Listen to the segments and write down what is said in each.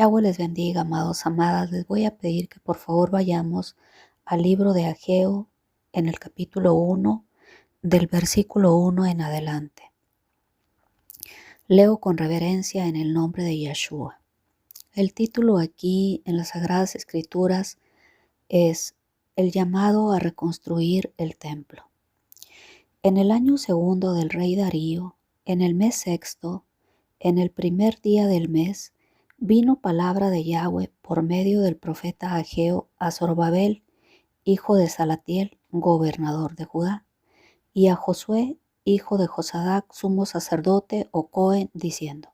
Yahweh les bendiga, amados, amadas. Les voy a pedir que por favor vayamos al libro de Ageo en el capítulo 1, del versículo 1 en adelante. Leo con reverencia en el nombre de Yeshua. El título aquí en las Sagradas Escrituras es El llamado a reconstruir el templo. En el año segundo del rey Darío, en el mes sexto, en el primer día del mes, vino palabra de Yahweh por medio del profeta Ageo a Zorobabel, hijo de Salatiel, gobernador de Judá, y a Josué, hijo de Josadac, sumo sacerdote o Cohen, diciendo: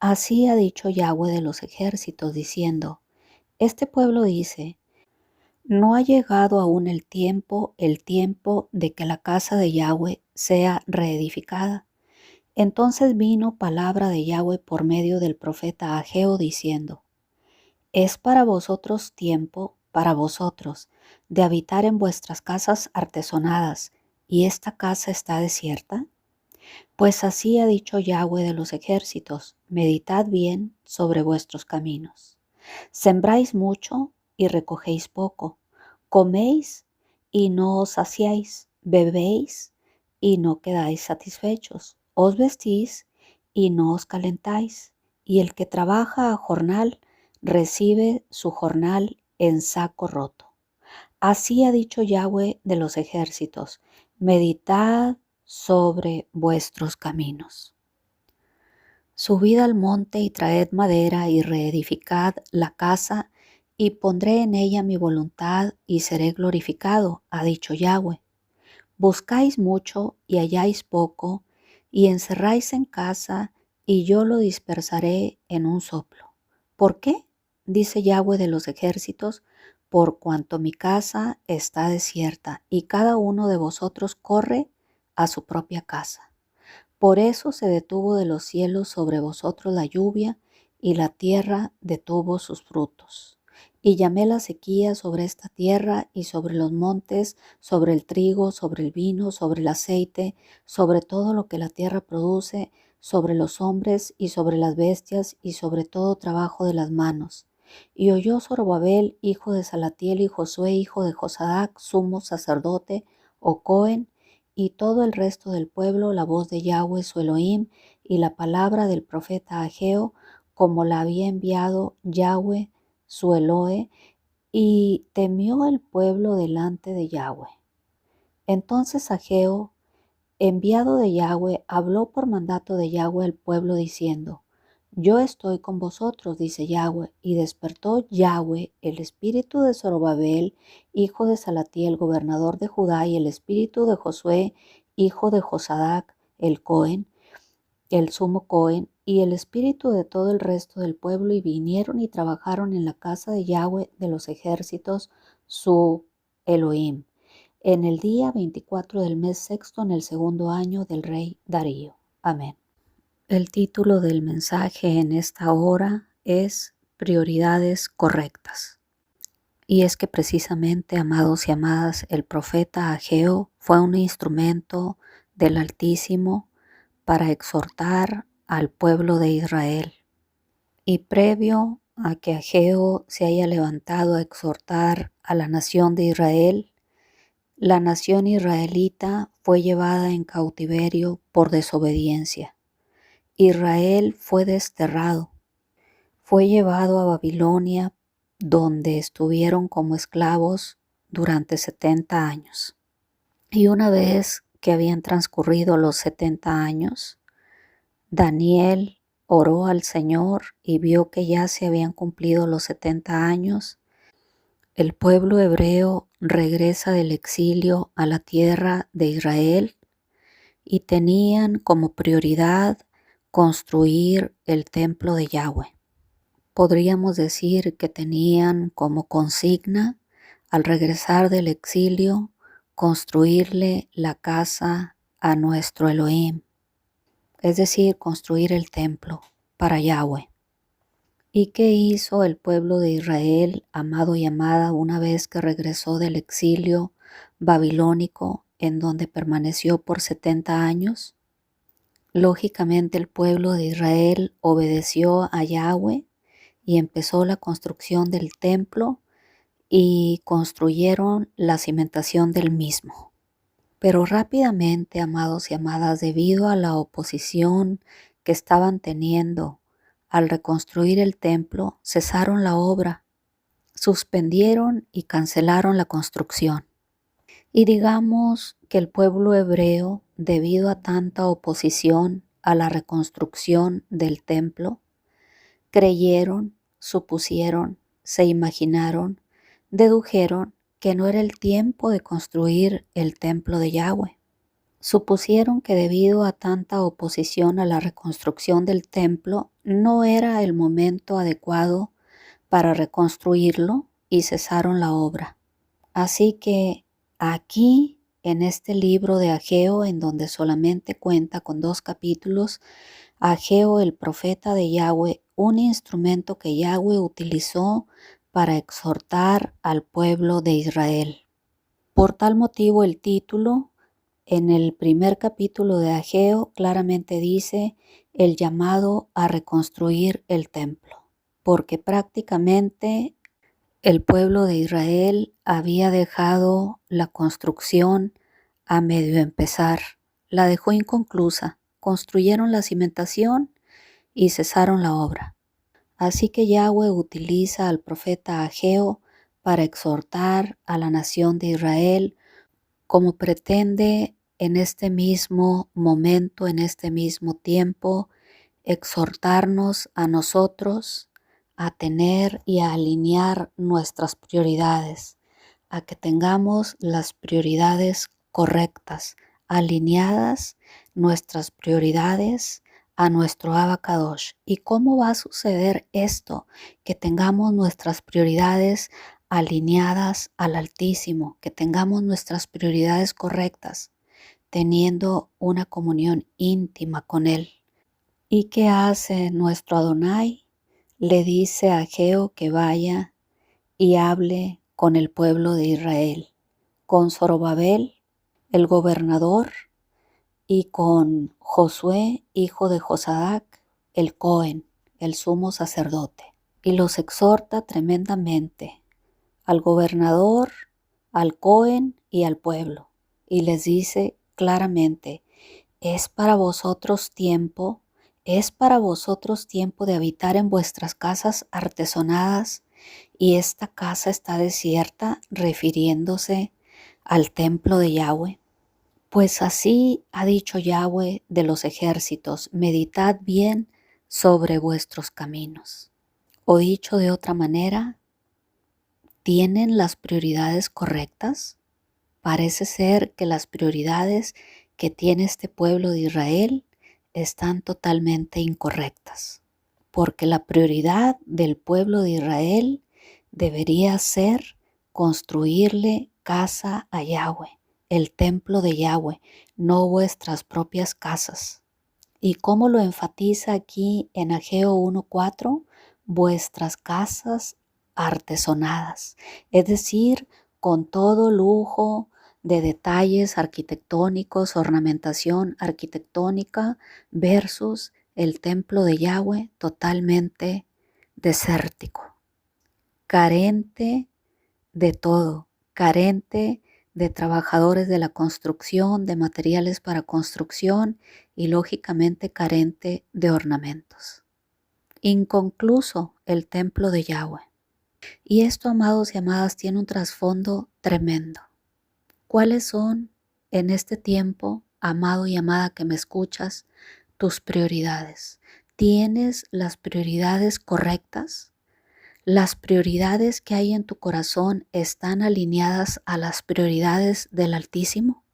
Así ha dicho Yahweh de los ejércitos, diciendo: Este pueblo dice: No ha llegado aún el tiempo de que la casa de Yahweh sea reedificada. Entonces vino palabra de Yahweh por medio del profeta Ageo diciendo: Es para vosotros tiempo, para vosotros, de habitar en vuestras casas artesonadas, ¿y esta casa está desierta? Pues así ha dicho Yahweh de los ejércitos: meditad bien sobre vuestros caminos. Sembráis mucho y recogéis poco, coméis y no os saciáis, bebéis y no quedáis satisfechos, os vestís y no os calentáis, y el que trabaja a jornal recibe su jornal en saco roto. Así ha dicho Yahweh de los ejércitos: meditad sobre vuestros caminos. Subid al monte y traed madera y reedificad la casa, y pondré en ella mi voluntad y seré glorificado, ha dicho Yahweh. Buscáis mucho y halláis poco, y encerráis en casa, y yo lo dispersaré en un soplo. ¿Por qué? Dice Yahweh de los ejércitos: por cuanto mi casa está desierta, y cada uno de vosotros corre a su propia casa. Por eso se detuvo de los cielos sobre vosotros la lluvia, y la tierra detuvo sus frutos. Y llamé la sequía sobre esta tierra y sobre los montes, sobre el trigo, sobre el vino, sobre el aceite, sobre todo lo que la tierra produce, sobre los hombres y sobre las bestias y sobre todo trabajo de las manos. Y oyó Zorobabel, hijo de Salatiel, y Josué, hijo de Josadac, sumo sacerdote, o Cohen, y todo el resto del pueblo, la voz de Yahweh su Elohim y la palabra del profeta Ageo, como la había enviado Yahweh su Elohe, y temió el pueblo delante de Yahweh. Entonces Ageo, enviado de Yahweh, habló por mandato de Yahweh al pueblo diciendo: Yo estoy con vosotros, dice Yahweh. Y despertó Yahweh el espíritu de Zorobabel, hijo de Salatiel, gobernador de Judá, y el espíritu de Josué, hijo de Josadac, el Cohen, el sumo Cohen, y el espíritu de todo el resto del pueblo, y vinieron y trabajaron en la casa de Yahweh de los ejércitos, su Elohim, en el día 24 del mes sexto, en el segundo año del rey Darío. Amén. El título del mensaje en esta hora es Prioridades correctas. Y es que precisamente, amados y amadas, el profeta Ageo fue un instrumento del Altísimo para exhortar al pueblo de Israel. Y previo a que Ageo se haya levantado a exhortar a la nación de Israel, la nación israelita fue llevada en cautiverio por desobediencia. Israel fue desterrado, fue llevado a Babilonia, donde estuvieron como esclavos durante 70 años. Y una vez que habían transcurrido los 70 años, Daniel oró al Señor y vio que ya se habían cumplido los 70 años. El pueblo hebreo regresa del exilio a la tierra de Israel y tenían como prioridad construir el templo de Yahweh. Podríamos decir que tenían como consigna, al regresar del exilio, construirle la casa a nuestro Elohim, es decir, construir el templo para Yahweh. ¿Y qué hizo el pueblo de Israel, amado y amada, una vez que regresó del exilio babilónico, en donde permaneció por 70 años? Lógicamente el pueblo de Israel obedeció a Yahweh y empezó la construcción del templo y construyeron la cimentación del mismo. Pero rápidamente, amados y amadas, debido a la oposición que estaban teniendo al reconstruir el templo, cesaron la obra, suspendieron y cancelaron la construcción. Y digamos que el pueblo hebreo, debido a tanta oposición a la reconstrucción del templo, creyeron, supusieron, se imaginaron, dedujeron que no era el tiempo de construir el templo de Yahweh. Supusieron que debido a tanta oposición a la reconstrucción del templo, no era el momento adecuado para reconstruirlo y cesaron la obra. Así que aquí, en este libro de Ageo, en donde solamente cuenta con 2 capítulos, Ageo, el profeta de Yahweh, un instrumento que Yahweh utilizó para exhortar al pueblo de Israel. Por tal motivo, el título en el primer capítulo de Ageo claramente dice el llamado a reconstruir el templo, porque prácticamente el pueblo de Israel había dejado la construcción a medio empezar, la dejó inconclusa, construyeron la cimentación y cesaron la obra. Así que Yahweh utiliza al profeta Ageo para exhortar a la nación de Israel, como pretende en este mismo momento, en este mismo tiempo, exhortarnos a nosotros a tener y a alinear nuestras prioridades, a que tengamos las prioridades correctas, alineadas nuestras prioridades a nuestro Abacadosh. ¿Y cómo va a suceder esto? Que tengamos nuestras prioridades alineadas al Altísimo, que tengamos nuestras prioridades correctas, teniendo una comunión íntima con Él. ¿Y qué hace nuestro Adonai? Le dice a Ageo que vaya y hable con el pueblo de Israel, con Zorobabel, el gobernador, y con Josué, hijo de Josadac, el Cohen, el sumo sacerdote. Y los exhorta tremendamente al gobernador, al Cohen y al pueblo. Y les dice claramente, es para vosotros tiempo de habitar en vuestras casas artesonadas, y esta casa está desierta, refiriéndose al templo de Yahweh. Pues así ha dicho Yahweh de los ejércitos, meditad bien sobre vuestros caminos. O dicho de otra manera, ¿tienen las prioridades correctas? Parece ser que las prioridades que tiene este pueblo de Israel están totalmente incorrectas, porque la prioridad del pueblo de Israel debería ser construirle casa a Yahweh, el templo de Yahweh, no vuestras propias casas. ¿Y cómo lo enfatiza aquí en Ageo 1:4? Vuestras casas artesonadas, es decir, con todo lujo de detalles arquitectónicos, ornamentación arquitectónica, versus el templo de Yahweh totalmente desértico, carente de todo, carente de trabajadores de la construcción, de materiales para construcción y lógicamente carente de ornamentos. Inconcluso el templo de Yahweh. Y esto, amados y amadas, tiene un trasfondo tremendo. ¿Cuáles son en este tiempo, amado y amada que me escuchas, tus prioridades? ¿Tienes las prioridades correctas? ¿Las prioridades que hay en tu corazón están alineadas a las prioridades del Altísimo?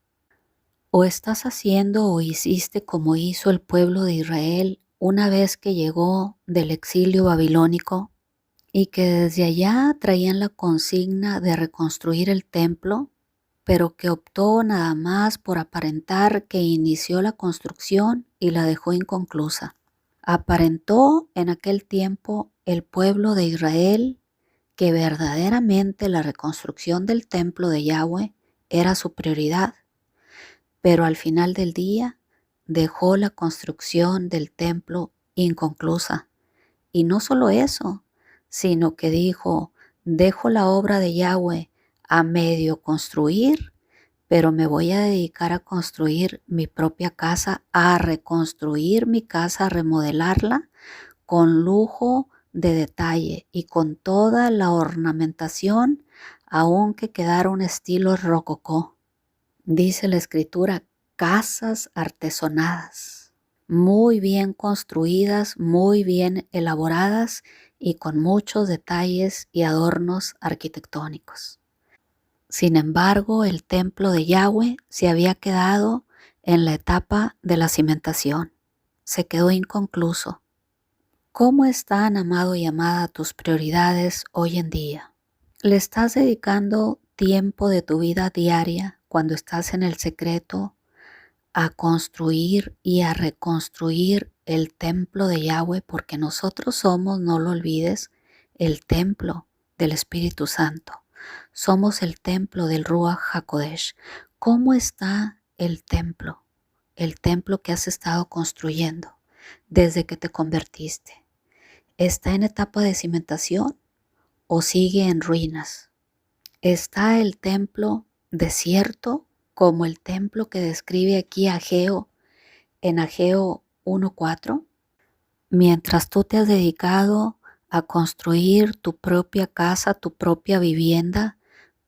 ¿O estás haciendo o hiciste como hizo el pueblo de Israel una vez que llegó del exilio babilónico y que desde allá traían la consigna de reconstruir el templo, pero que optó nada más por aparentar que inició la construcción y la dejó inconclusa? Aparentó en aquel tiempo el pueblo de Israel que verdaderamente la reconstrucción del templo de Yahweh era su prioridad, pero al final del día dejó la construcción del templo inconclusa. Y no solo eso, sino que dijo, dejo la obra de Yahweh a medio construir, pero me voy a dedicar a construir mi propia casa, a reconstruir mi casa, a remodelarla con lujo de detalle y con toda la ornamentación, aunque quedara un estilo rococó. Dice la escritura, casas artesonadas, muy bien construidas, muy bien elaboradas y con muchos detalles y adornos arquitectónicos. Sin embargo, el templo de Yahweh se había quedado en la etapa de la cimentación. Se quedó inconcluso. ¿Cómo están, amado y amada, tus prioridades hoy en día? ¿Le estás dedicando tiempo de tu vida diaria cuando estás en el secreto a construir y a reconstruir el templo de Yahweh? Porque nosotros somos, no lo olvides, el templo del Espíritu Santo. Somos el templo del Ruach HaKodesh. ¿Cómo está el templo? El templo que has estado construyendo desde que te convertiste. ¿Está en etapa de cimentación o sigue en ruinas? ¿Está el templo desierto como el templo que describe aquí Ageo en Ageo 1:4? Mientras tú te has dedicado a construir tu propia casa, tu propia vivienda,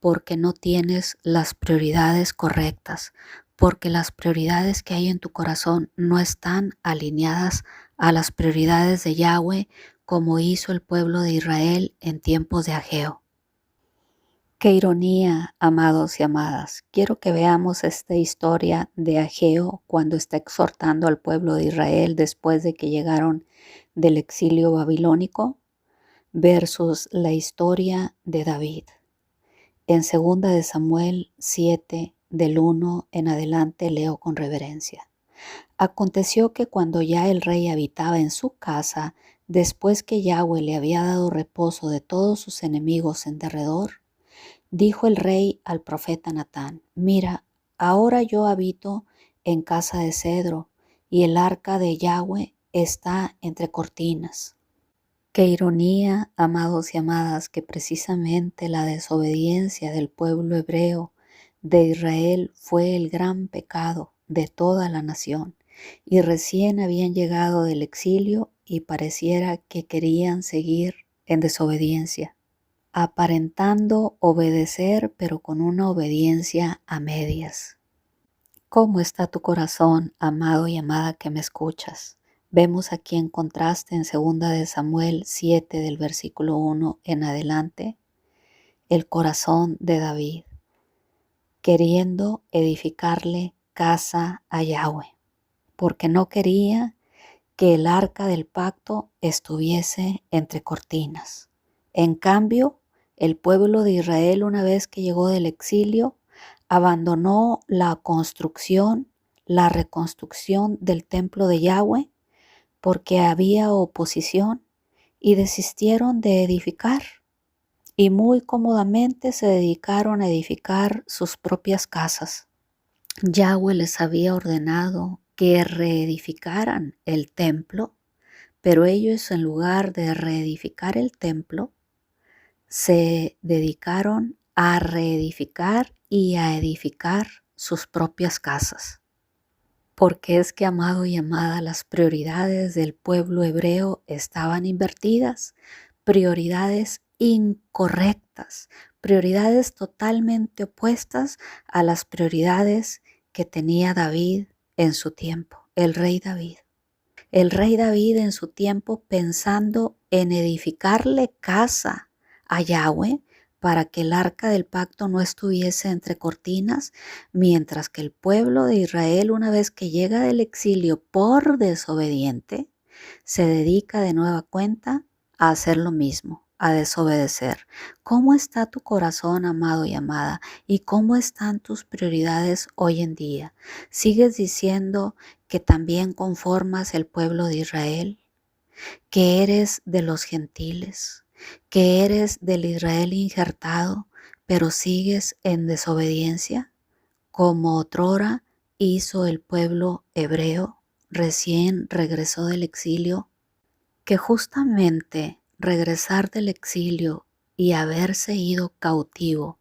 porque no tienes las prioridades correctas, porque las prioridades que hay en tu corazón no están alineadas a las prioridades de Yahweh, como hizo el pueblo de Israel en tiempos de Ageo. Qué ironía, amados y amadas. Quiero que veamos esta historia de Ageo cuando está exhortando al pueblo de Israel después de que llegaron del exilio babilónico versus la historia de David. En 2 de Samuel 7, del 1 en adelante, leo con reverencia. Aconteció que cuando ya el rey habitaba en su casa, después que Yahweh le había dado reposo de todos sus enemigos en derredor, dijo el rey al profeta Natán, mira, ahora yo habito en casa de cedro y el arca de Yahweh está entre cortinas. Qué ironía, amados y amadas, que precisamente la desobediencia del pueblo hebreo de Israel fue el gran pecado de toda la nación, y recién habían llegado del exilio y pareciera que querían seguir en desobediencia, aparentando obedecer, pero con una obediencia a medias. ¿Cómo está tu corazón, amado y amada que me escuchas? Vemos aquí en contraste en 2 de Samuel 7 del versículo 1 en adelante, el corazón de David, queriendo edificarle casa a Yahweh, porque no quería que el arca del pacto estuviese entre cortinas. En cambio, el pueblo de Israel, una vez que llegó del exilio, abandonó la construcción, la reconstrucción del templo de Yahweh, porque había oposición y desistieron de edificar y muy cómodamente se dedicaron a edificar sus propias casas. Yahweh les había ordenado que reedificaran el templo, pero ellos en lugar de reedificar el templo, se dedicaron a reedificar y a edificar sus propias casas. Porque es que, amado y amada, las prioridades del pueblo hebreo estaban invertidas, prioridades incorrectas, prioridades totalmente opuestas a las prioridades que tenía David en su tiempo, el rey David. El rey David en su tiempo pensando en edificarle casa a Yahweh para que el arca del pacto no estuviese entre cortinas, mientras que el pueblo de Israel, una vez que llega del exilio por desobediente, se dedica de nueva cuenta a hacer lo mismo, a desobedecer. ¿Cómo está tu corazón, amado y amada? ¿Y cómo están tus prioridades hoy en día? ¿Sigues diciendo que también conformas el pueblo de Israel? ¿Que eres de los gentiles? ¿Que eres del Israel injertado, pero sigues en desobediencia? Como otrora hizo el pueblo hebreo recién regresó del exilio, que justamente regresar del exilio y haberse ido cautivo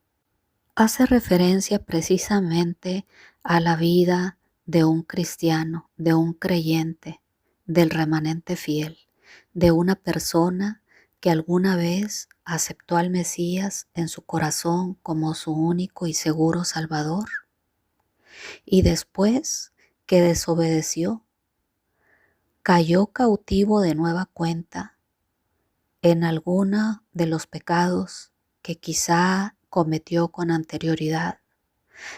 hace referencia precisamente a la vida de un cristiano, de un creyente, del remanente fiel, de una persona que alguna vez aceptó al Mesías en su corazón como su único y seguro Salvador, y después que desobedeció, cayó cautivo de nueva cuenta en alguno de los pecados que quizá cometió con anterioridad,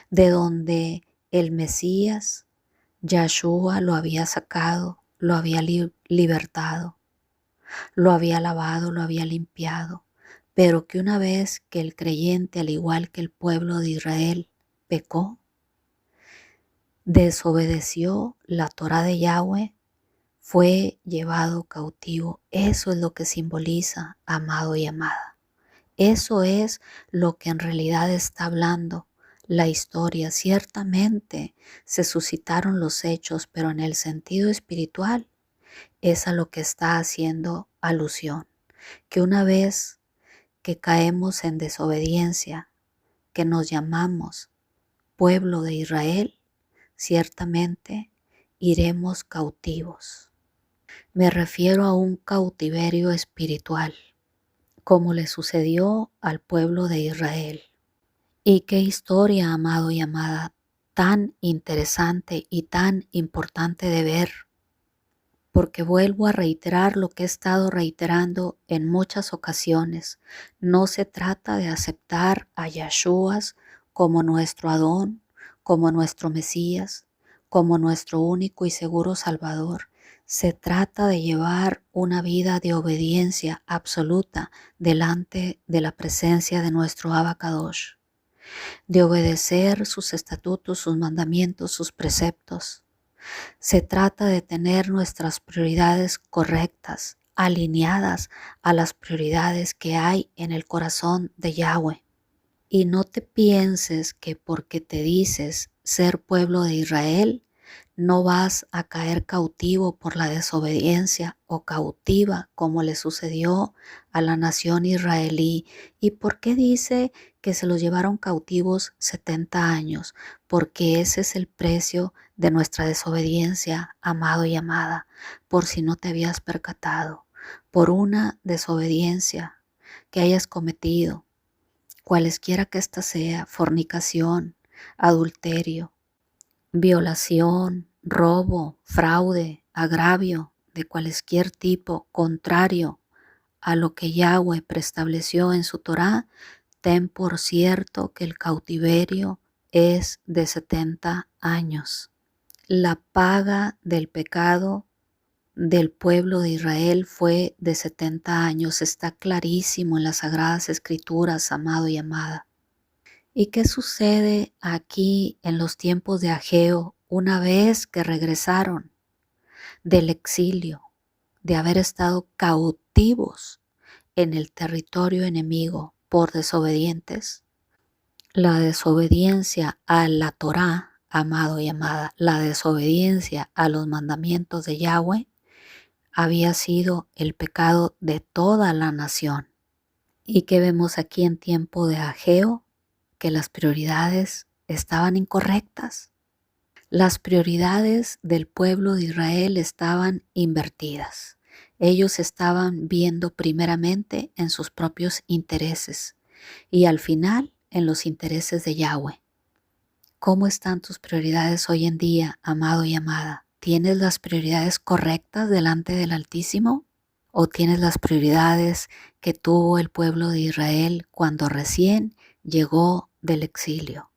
de donde el Mesías, Yahshua, lo había sacado, lo había libertado, lo había lavado, lo había limpiado, pero que una vez que el creyente, al igual que el pueblo de Israel, pecó, desobedeció la Torá de Yahweh, fue llevado cautivo. Eso es lo que simboliza, amado y amada. Eso es lo que en realidad está hablando la historia. Ciertamente se suscitaron los hechos, pero en el sentido espiritual es a lo que está haciendo alusión. Que una vez que caemos en desobediencia, que nos llamamos pueblo de Israel, ciertamente iremos cautivos. Me refiero a un cautiverio espiritual, como le sucedió al pueblo de Israel. Y qué historia, amado y amada, tan interesante y tan importante de ver, porque vuelvo a reiterar lo que he estado reiterando en muchas ocasiones. No se trata de aceptar a Yahshua como nuestro Adón, como nuestro Mesías, como nuestro único y seguro Salvador. Se trata de llevar una vida de obediencia absoluta delante de la presencia de nuestro Abacadosh, de obedecer sus estatutos, sus mandamientos, sus preceptos. Se trata de tener nuestras prioridades correctas, alineadas a las prioridades que hay en el corazón de Yahweh. Y no te pienses que porque te dices ser pueblo de Israel, no vas a caer cautivo por la desobediencia o cautiva como le sucedió a la nación israelí. ¿Y por qué dice que se los llevaron cautivos 70 años? Porque ese es el precio de nuestra desobediencia, amado y amada, por si no te habías percatado, por una desobediencia que hayas cometido, cualesquiera que ésta sea: fornicación, adulterio, violación, robo, fraude, agravio de cualquier tipo contrario a lo que Yahweh preestableció en su Torá, ten por cierto que el cautiverio es de 70 años. La paga del pecado del pueblo de Israel fue de 70 años. Está clarísimo en las Sagradas Escrituras, amado y amada. ¿Y qué sucede aquí en los tiempos de Ageo una vez que regresaron del exilio, de haber estado cautivos en el territorio enemigo por desobedientes? La desobediencia a la Torá, amado y amada, la desobediencia a los mandamientos de Yahweh había sido el pecado de toda la nación. ¿Y qué vemos aquí en tiempo de Ageo? Que las prioridades estaban incorrectas. Las prioridades del pueblo de Israel estaban invertidas. Ellos estaban viendo primeramente en sus propios intereses y al final en los intereses de Yahweh. ¿Cómo están tus prioridades hoy en día, amado y amada? ¿Tienes las prioridades correctas delante del Altísimo? ¿O tienes las prioridades que tuvo el pueblo de Israel cuando recién llegó del exilio?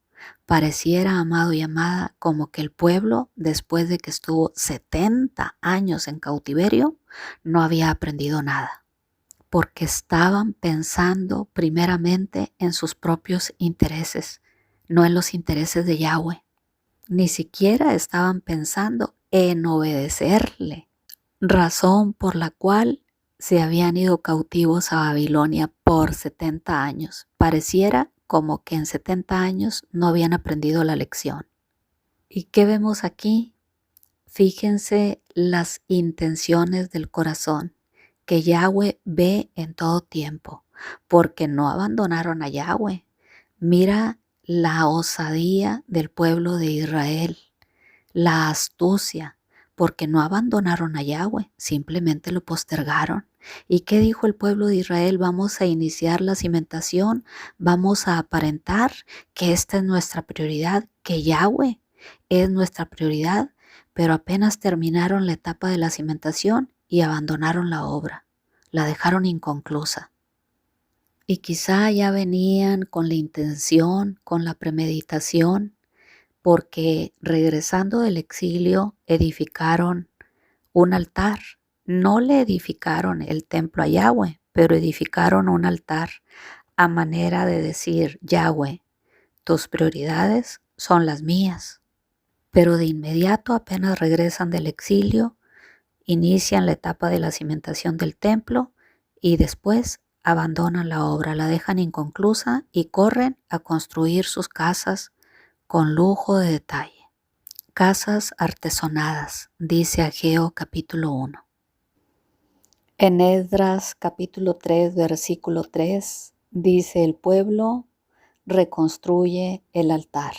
Pareciera, amado y amada, como que el pueblo, después de que estuvo 70 años en cautiverio, no había aprendido nada, porque estaban pensando primeramente en sus propios intereses, no en los intereses de Yahweh. Ni siquiera estaban pensando en obedecerle, razón por la cual se habían ido cautivos a Babilonia por 70 años. Pareciera como que en 70 años no habían aprendido la lección. ¿Y qué vemos aquí? Fíjense las intenciones del corazón. que Yahweh ve en todo tiempo, porque no abandonaron a Yahweh. Mira la osadía del pueblo de Israel, la astucia, porque no abandonaron a Yahweh, simplemente lo postergaron. ¿Y qué dijo el pueblo de Israel? Vamos a iniciar la cimentación, vamos a aparentar que esta es nuestra prioridad, que Yahweh es nuestra prioridad, pero apenas terminaron la etapa de la cimentación y abandonaron la obra, la dejaron inconclusa. Y quizá ya venían con la intención, con la premeditación, porque regresando del exilio edificaron un altar. No le edificaron el templo a Yahweh, pero edificaron un altar a manera de decir: Yahweh, tus prioridades son las mías. Pero de inmediato, apenas regresan del exilio, inician la etapa de la cimentación del templo y después abandonan la obra, la dejan inconclusa y corren a construir sus casas con lujo de detalle. Casas artesonadas, dice Ageo capítulo 1. En Esdras capítulo 3, versículo 3, dice: el pueblo reconstruye el altar.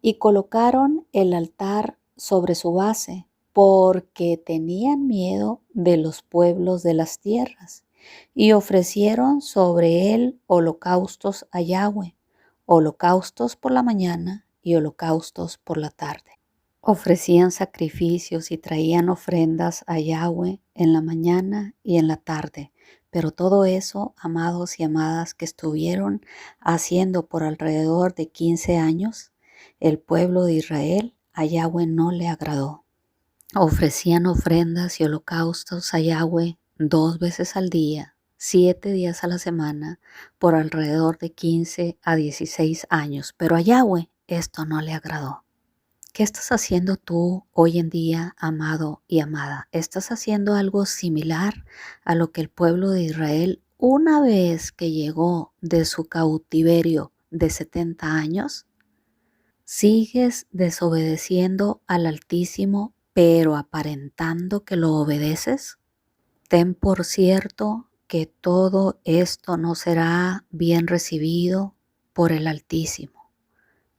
Y colocaron el altar sobre su base, porque tenían miedo de los pueblos de las tierras, y ofrecieron sobre él holocaustos a Yahweh, holocaustos por la mañana y holocaustos por la tarde. Ofrecían sacrificios y traían ofrendas a Yahweh en la mañana y en la tarde. Pero todo eso, amados y amadas, que estuvieron haciendo por alrededor de 15 años, el pueblo de Israel, a Yahweh no le agradó. Ofrecían ofrendas y holocaustos a Yahweh 2 veces al día, 7 días a la semana, por alrededor de 15 a 16 años. Pero a Yahweh esto no le agradó. ¿Qué estás haciendo tú hoy en día, amado y amada? ¿Estás haciendo algo similar a lo que el pueblo de Israel, una vez que llegó de su cautiverio de 70 años? ¿Sigues desobedeciendo al Altísimo, pero aparentando que lo obedeces? Ten por cierto que todo esto no será bien recibido por el Altísimo.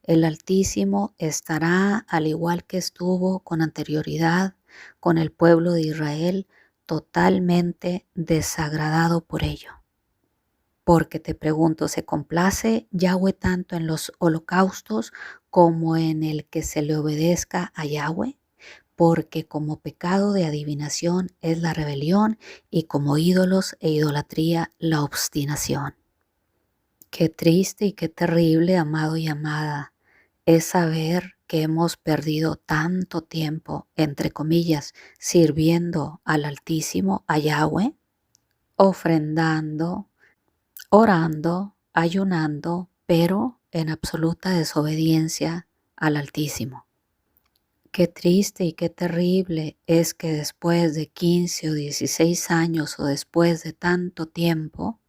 El Altísimo estará, al igual que estuvo con anterioridad con el pueblo de Israel, totalmente desagradado por ello. Porque te pregunto, ¿se complace Yahweh tanto en los holocaustos como en el que se le obedezca a Yahweh? Porque como pecado de adivinación es la rebelión y como ídolos e idolatría la obstinación. Qué triste y qué terrible, amado y amada, es saber que hemos perdido tanto tiempo, entre comillas, sirviendo al Altísimo, a Yahweh, ofrendando, orando, ayunando, pero en absoluta desobediencia al Altísimo. Qué triste y qué terrible es que después de 15 o 16 años o después de tanto tiempo,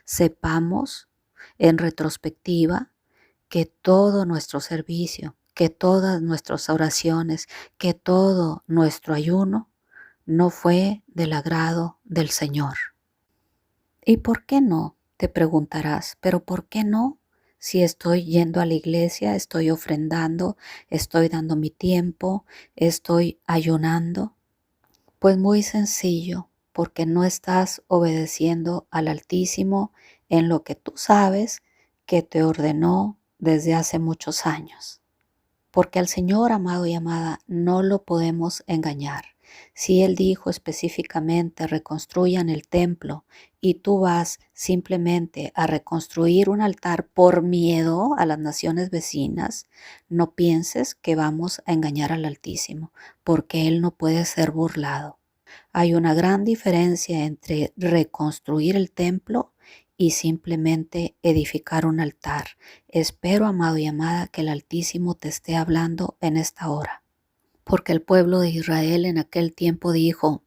sepamos en retrospectiva que todo nuestro servicio, que todas nuestras oraciones, que todo nuestro ayuno no fue del agrado del Señor. ¿Y por qué no? Te preguntarás, pero ¿por qué no? Si estoy yendo a la iglesia, estoy ofrendando, estoy dando mi tiempo, estoy ayunando. Pues muy sencillo, porque no estás obedeciendo al Altísimo en lo que tú sabes que te ordenó desde hace muchos años. Porque al Señor, amado y amada, no lo podemos engañar. Si Él dijo específicamente reconstruyan el templo y tú vas simplemente a reconstruir un altar por miedo a las naciones vecinas, no pienses que vamos a engañar al Altísimo, porque Él no puede ser burlado. Hay una gran diferencia entre reconstruir el templo y simplemente edificar un altar. Espero, amado y amada, que el Altísimo te esté hablando en esta hora. Porque el pueblo de Israel en aquel tiempo dijo: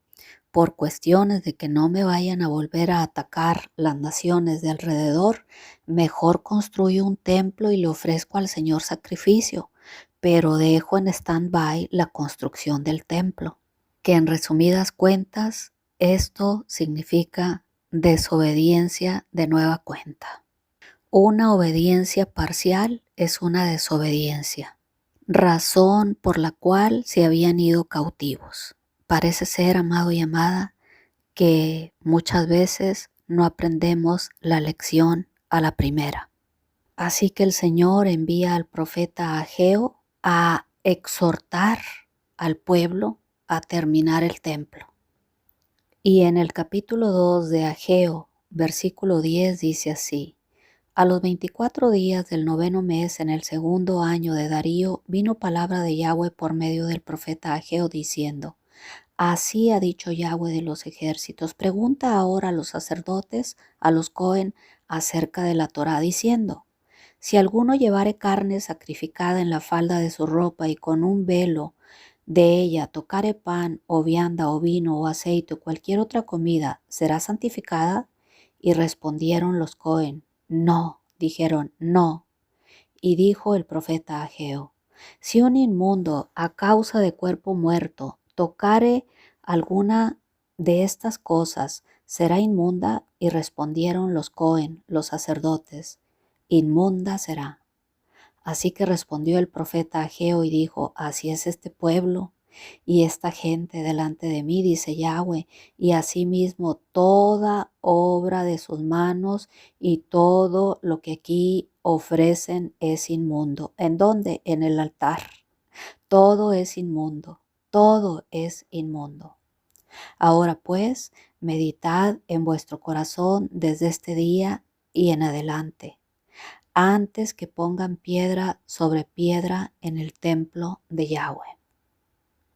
por cuestiones de que no me vayan a volver a atacar las naciones de alrededor, mejor construyo un templo y le ofrezco al Señor sacrificio, pero dejo en stand-by la construcción del templo. Que en resumidas cuentas Esto significa desobediencia de nueva cuenta. Una obediencia parcial es una desobediencia, razón por la cual se habían ido cautivos. Parece ser, amado y amada, que muchas veces no aprendemos la lección a la primera. Así que el Señor envía al profeta Ageo a exhortar al pueblo a terminar el templo. Y en el capítulo 2 de Ageo, versículo 10 dice así: a los 24 días del 9º mes, en el 2º año de Darío, vino palabra de Yahweh por medio del profeta Ageo diciendo: así ha dicho Yahweh de los ejércitos, pregunta ahora a los sacerdotes, a los Cohen, acerca de la Torá, diciendo: si alguno llevare carne sacrificada en la falda de su ropa y con un velo de ella tocare pan o vianda o vino o aceite o cualquier otra comida, ¿será santificada? Y respondieron los Cohen: no. Dijeron: no. Y dijo el profeta Ageo: si un inmundo a causa de cuerpo muerto tocare alguna de estas cosas, ¿será inmunda? Y respondieron los Cohen, los sacerdotes: inmunda será. Así que respondió el profeta Ageo y dijo: así es este pueblo y esta gente delante de mí, dice Yahweh, y asimismo toda obra de sus manos y todo lo que aquí ofrecen es inmundo. ¿En dónde? En el altar. Todo es inmundo, todo es inmundo. Ahora pues, meditad en vuestro corazón desde este día y en adelante, antes que pongan piedra sobre piedra en el templo de Yahweh.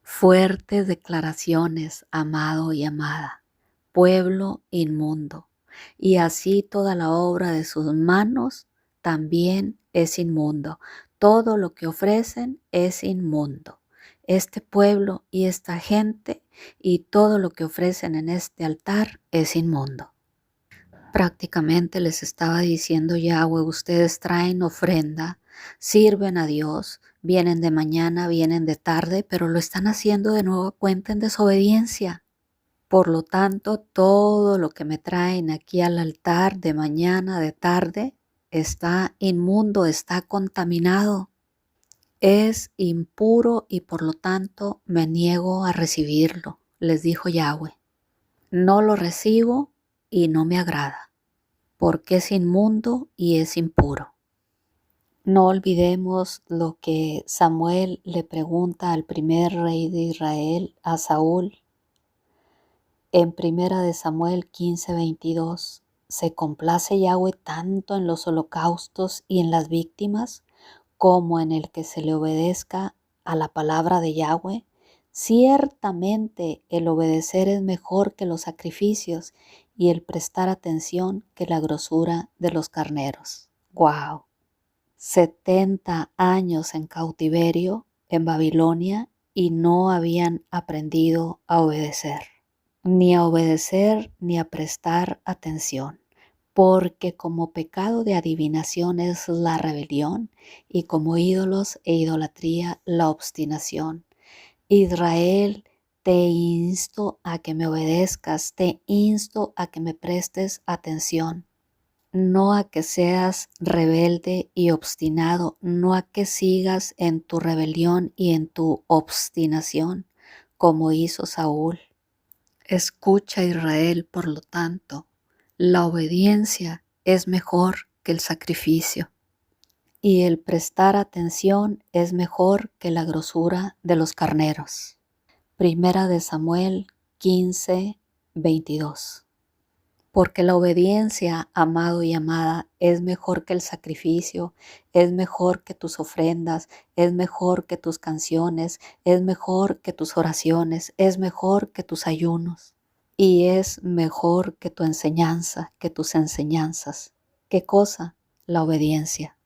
Fuertes declaraciones, amado y amada, pueblo inmundo, y así toda la obra de sus manos también es inmundo. Todo lo que ofrecen es inmundo. Este pueblo y esta gente y todo lo que ofrecen en este altar es inmundo. Prácticamente les estaba diciendo Yahweh: ustedes traen ofrenda, sirven a Dios, vienen de mañana, vienen de tarde, pero lo están haciendo de nueva cuenta en desobediencia. Por lo tanto, todo lo que me traen aquí al altar de mañana, de tarde, está inmundo, está contaminado, es impuro y por lo tanto me niego a recibirlo, les dijo Yahweh. No lo recibo y no me agrada, porque es inmundo y es impuro. No olvidemos lo que Samuel le pregunta al primer rey de Israel, a Saúl, en 1 Samuel 15:22. ¿Se complace Yahweh tanto en los holocaustos y en las víctimas como en el que se le obedezca a la palabra de Yahweh? Ciertamente el obedecer es mejor que los sacrificios y el prestar atención que la grosura de los carneros. ¡Wow! 70 años en cautiverio en Babilonia y no habían aprendido a obedecer, ni a prestar atención, porque como pecado de adivinación es la rebelión y como ídolos e idolatría la obstinación. Israel, te insto a que me obedezcas, te insto a que me prestes atención, no a que seas rebelde y obstinado, no a que sigas en tu rebelión y en tu obstinación, como hizo Saúl. Escucha, Israel, por lo tanto, la obediencia es mejor que el sacrificio y el prestar atención es mejor que la grosura de los carneros. 1 Samuel 15:22. Porque la obediencia, amado y amada, es mejor que el sacrificio, es mejor que tus ofrendas, es mejor que tus canciones, es mejor que tus oraciones, es mejor que tus ayunos y es mejor que tu enseñanza, que tus enseñanzas. ¿Qué cosa? La obediencia.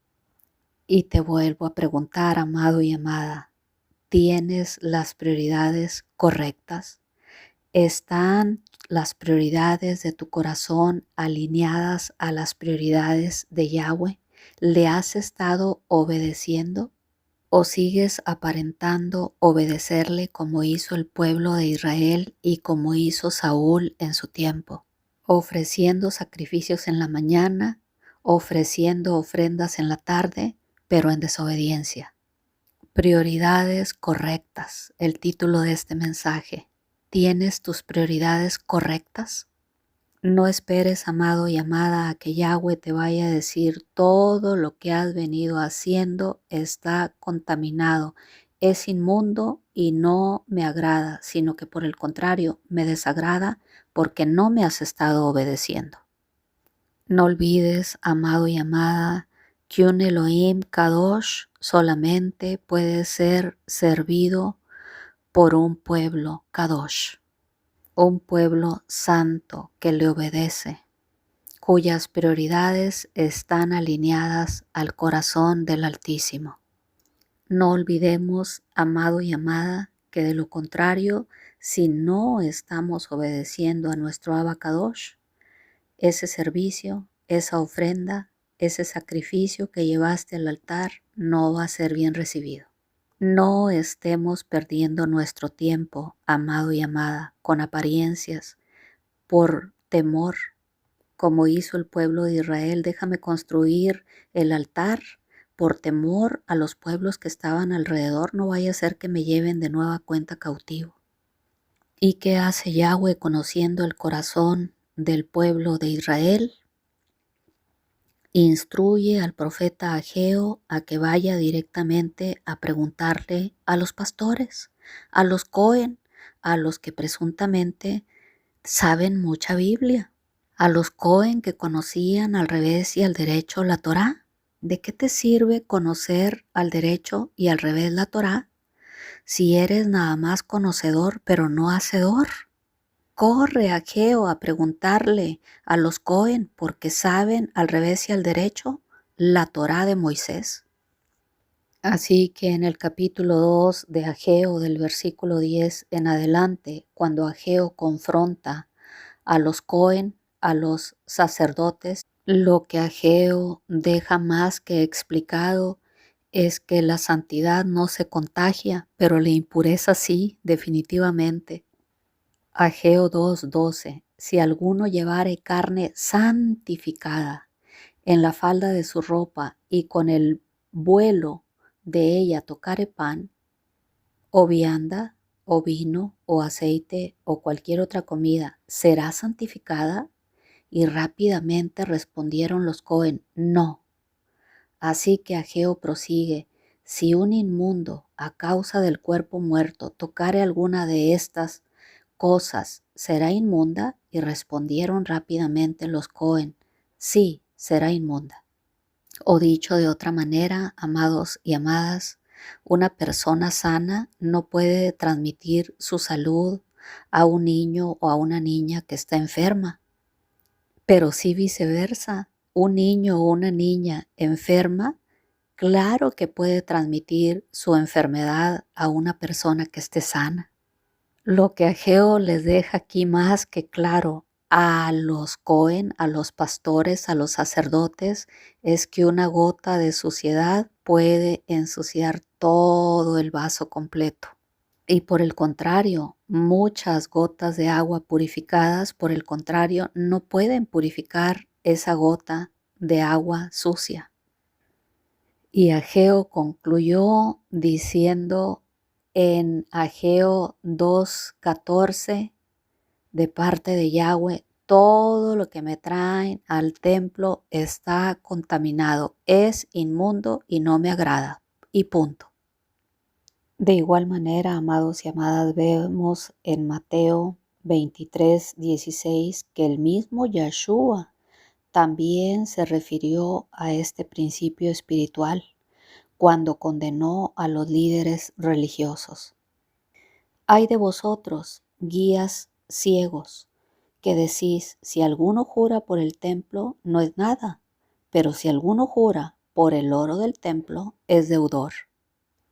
Y te vuelvo a preguntar, amado y amada, ¿tienes las prioridades correctas? ¿Están las prioridades de tu corazón alineadas a las prioridades de Yahweh? ¿Le has estado obedeciendo ¿O sigues aparentando obedecerle como hizo el pueblo de Israel y como hizo Saúl en su tiempo, ofreciendo sacrificios en la mañana, ofreciendo ofrendas en la tarde, pero en desobediencia? Prioridades correctas, el título de este mensaje. ¿Tienes tus prioridades correctas? No esperes, amado y amada, a que Yahweh te vaya a decir todo lo que has venido haciendo está contaminado, es inmundo y no me agrada, sino que por el contrario me desagrada porque no me has estado obedeciendo. No olvides, amado y amada, que un Elohim Kadosh solamente puede ser servido por un pueblo Kadosh, un pueblo santo que le obedece, cuyas prioridades están alineadas al corazón del Altísimo. No olvidemos, amado y amada, que de lo contrario, si no estamos obedeciendo a nuestro Abba Kadosh, ese servicio, esa ofrenda, ese sacrificio que llevaste al altar no va a ser bien recibido. No estemos perdiendo nuestro tiempo, amado y amada, con apariencias, por temor, como hizo el pueblo de Israel. Déjame construir el altar por temor a los pueblos que estaban alrededor, no vaya a ser que me lleven de nueva cuenta cautivo. ¿Y qué hace Yahweh conociendo el corazón del pueblo de Israel? Instruye al profeta Ageo a que vaya directamente a preguntarle a los pastores, a los Cohen, a los que presuntamente saben mucha Biblia, a los Cohen que conocían al revés y al derecho la Torá. ¿De qué te sirve conocer al derecho y al revés la Torá si eres nada más conocedor pero no hacedor? Corre, Ageo, a preguntarle a los Cohen porque saben al revés y al derecho la Torá de Moisés. Así que en el capítulo 2 de Ageo, del versículo 10 en adelante, cuando Ageo confronta a los Cohen, a los sacerdotes, lo que Ageo deja más que explicado es que la santidad no se contagia, pero la impureza sí, definitivamente. Ageo 2:12. Si alguno llevare carne santificada en la falda de su ropa y con el vuelo de ella tocare pan, o vianda, o vino, o aceite, o cualquier otra comida, ¿será santificada? Y rápidamente respondieron los Cohen, no. Así que Ageo prosigue, si un inmundo a causa del cuerpo muerto tocare alguna de estas cosas, ¿será inmunda? Y respondieron rápidamente los Cohen, sí, será inmunda. O dicho de otra manera, amados y amadas, una persona sana no puede transmitir su salud a un niño o a una niña que está enferma, pero sí viceversa. Un niño o una niña enferma, claro que puede transmitir su enfermedad a una persona que esté sana. Lo que Ageo les deja aquí más que claro a los Cohen, a los pastores, a los sacerdotes, es que una gota de suciedad puede ensuciar todo el vaso completo. Y por el contrario, muchas gotas de agua purificadas, por el contrario, no pueden purificar esa gota de agua sucia. Y Ageo concluyó diciendo en Ageo 2:14, de parte de Yahweh, todo lo que me traen al templo está contaminado, es inmundo y no me agrada. Y punto. De igual manera, amados y amadas, vemos en Mateo 23:16 que el mismo Yahshua también se refirió a este principio espiritual cuando condenó a los líderes religiosos. Ay de vosotros, guías ciegos, que decís, si alguno jura por el templo, no es nada, pero si alguno jura por el oro del templo, es deudor.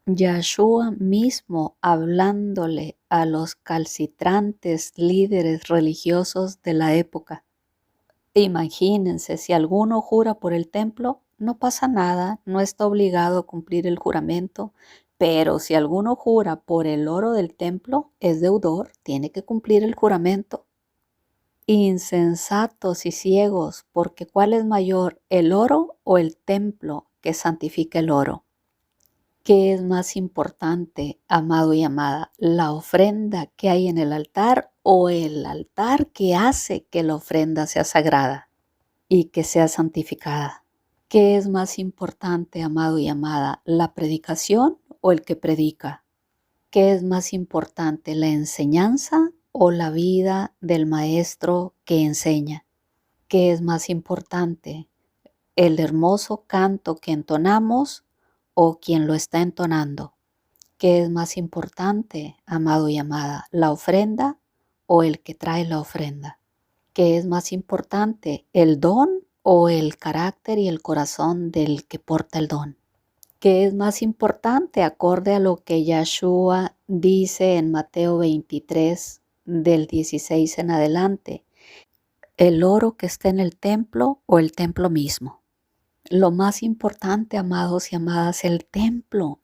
Yahshua mismo hablándole a los calcitrantes líderes religiosos de la época. Imagínense, si alguno jura por el templo, no pasa nada, no está obligado a cumplir el juramento, pero si alguno jura por el oro del templo, es deudor, tiene que cumplir el juramento. Insensatos y ciegos, porque ¿cuál es mayor, el oro o el templo que santifica el oro? ¿Qué es más importante, amado y amada? ¿La ofrenda que hay en el altar o el altar que hace que la ofrenda sea sagrada y que sea santificada? ¿Qué es más importante, amado y amada? ¿La predicación o el que predica? ¿Qué es más importante, la enseñanza o la vida del maestro que enseña? ¿Qué es más importante, el hermoso canto que entonamos o quien lo está entonando? ¿Qué es más importante, amado y amada, la ofrenda o el que trae la ofrenda? ¿Qué es más importante, el don o el carácter y el corazón del que porta el don? ¿Qué es más importante acorde a lo que Yahshua dice en Mateo 23 del 16 en adelante? ¿El oro que está en el templo o el templo mismo? Lo más importante, amados y amadas, el templo,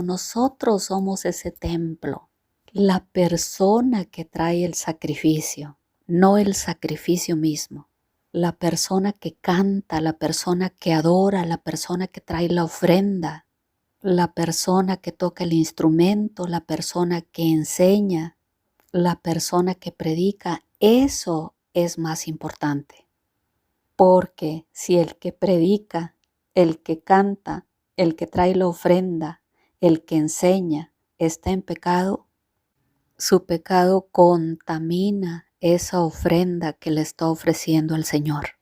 nosotros somos ese templo. La persona que trae el sacrificio, no el sacrificio mismo. La persona que canta, la persona que adora, la persona que trae la ofrenda, la persona que toca el instrumento, la persona que enseña, la persona que predica, eso es más importante. Porque si el que predica, el que canta, el que trae la ofrenda, el que enseña, está en pecado, su pecado contamina esa ofrenda que le está ofreciendo al Señor.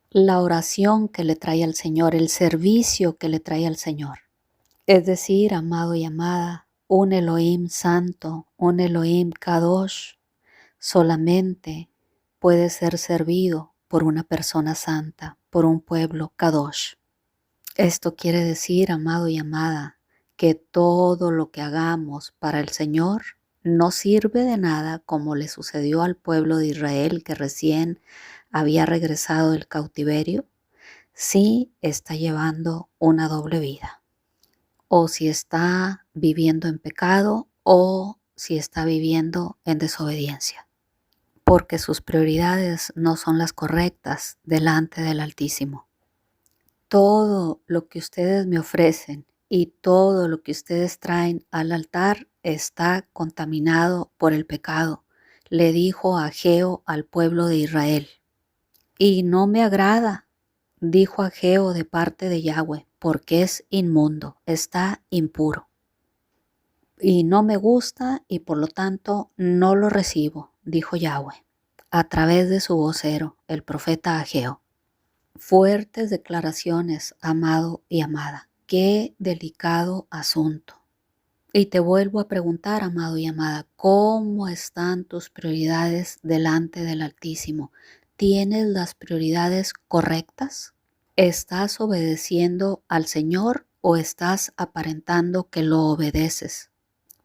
La oración que le trae al Señor, el servicio que le trae al Señor. Es decir, amado y amada, un Elohim santo, un Elohim Kadosh, solamente puede ser servido por una persona santa, por un pueblo Kadosh. Esto quiere decir, amado y amada, que todo lo que hagamos para el Señor no sirve de nada, como le sucedió al pueblo de Israel que recién había regresado del cautiverio, si está llevando una doble vida, o si está viviendo en pecado, o si está viviendo en desobediencia, porque sus prioridades no son las correctas delante del Altísimo. Todo lo que ustedes me ofrecen y todo lo que ustedes traen al altar está contaminado por el pecado, le dijo Ageo al pueblo de Israel. Y no me agrada, dijo Ageo de parte de Yahweh, porque es inmundo, está impuro. Y no me gusta y por lo tanto no lo recibo, dijo Yahweh, a través de su vocero, el profeta Ageo. Fuertes declaraciones, amado y amada. Qué delicado asunto. Y te vuelvo a preguntar, amado y amada, ¿cómo están tus prioridades delante del Altísimo? ¿Tienes las prioridades correctas? ¿Estás obedeciendo al Señor o estás aparentando que lo obedeces?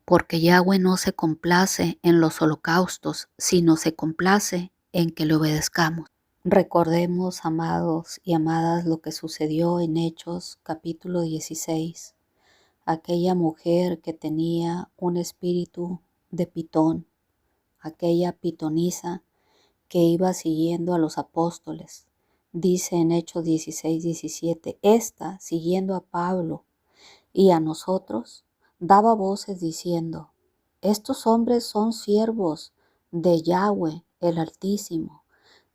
Porque Yahweh no se complace en los holocaustos, sino se complace en que le obedezcamos. Recordemos, amados y amadas, lo que sucedió en Hechos capítulo 16. Aquella mujer que tenía un espíritu de pitón, aquella pitonisa que iba siguiendo a los apóstoles. Dice en Hechos 16:17, esta, siguiendo a Pablo y a nosotros, daba voces diciendo, estos hombres son siervos de Yahweh el Altísimo,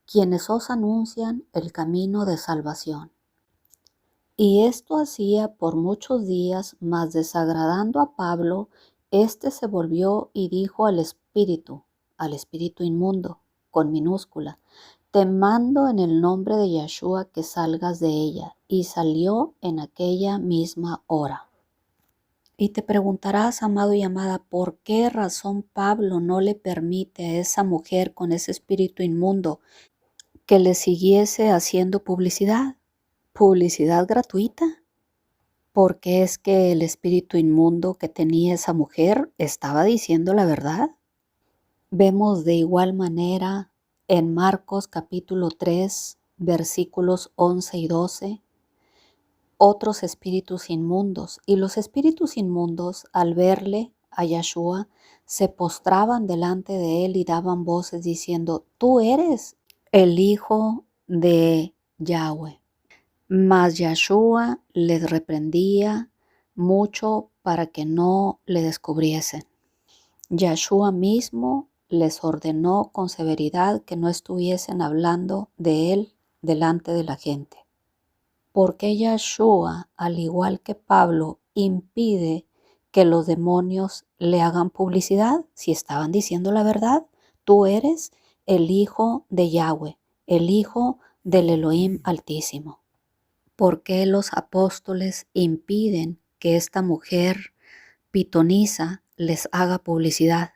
quienes os anuncian el camino de salvación. Y esto hacía por muchos días, mas desagradando a Pablo, éste se volvió y dijo al espíritu inmundo, con minúscula, te mando en el nombre de Yahshua que salgas de ella. Y salió en aquella misma hora. Y te preguntarás, amado y amada, ¿por qué razón Pablo no le permite a esa mujer con ese espíritu inmundo que le siguiese haciendo publicidad gratuita? Porque es que el espíritu inmundo que tenía esa mujer estaba diciendo la verdad. Vemos de igual manera en Marcos capítulo 3, versículos 11 y 12, otros espíritus inmundos. Y los espíritus inmundos, al verle a Yahshua, se postraban delante de él y daban voces diciendo: tú eres el Hijo de Yahweh. Mas Yahshua les reprendía mucho para que no le descubriesen. Yahshua mismo les ordenó con severidad que no estuviesen hablando de él delante de la gente. Porque Yahshua, al igual que Pablo, impide que los demonios le hagan publicidad si estaban diciendo la verdad? Tú eres el Hijo de Yahweh, el Hijo del Elohim Altísimo. ¿Por qué los apóstoles impiden que esta mujer pitonisa les haga publicidad?